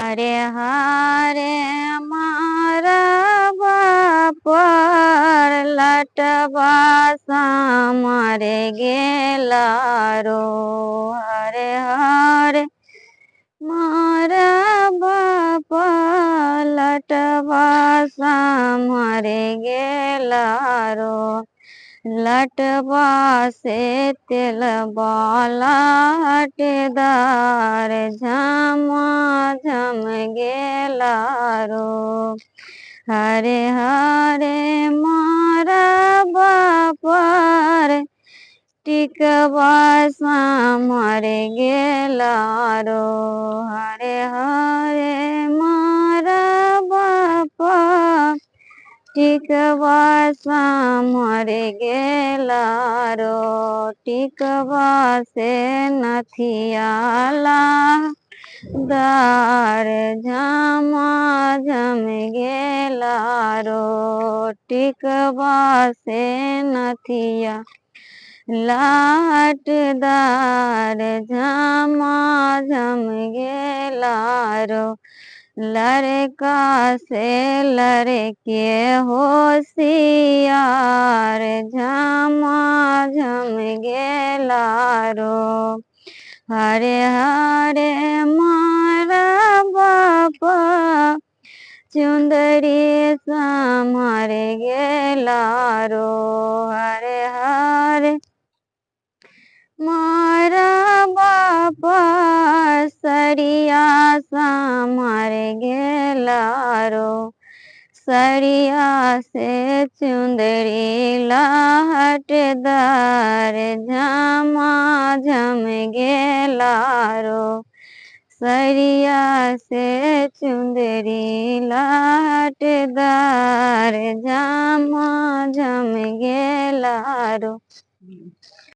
हरे हरे मारा बापर लटवा मारे गेला रो। हरे हरे मारा बापा लटवा मारे गेला रो। लटवा से तेल बाला हटेदार झमा झम गेला रो। हरे हरे मारा बापर टिकवा मारे गेला रो। हरे हरे मारा बापा टिकवा मारे गेला रो। टिकवा से नथियाला दार झमा झम गेला रो। टिकवा से नथिया लाटदार झमा झम गेला रो। लड़का से लड़के होशियार झमा झम गेला रो। हरे हरे मारा बापा चुंदरी मारे गेला रो। हरे हरे मारा बापा सरिया मारे गेला रो। सरिया से चुंदरी लाहटदार झमा झम गेला रो। सरिया से चुंदरी लाहटदार झमा झम गेला रो।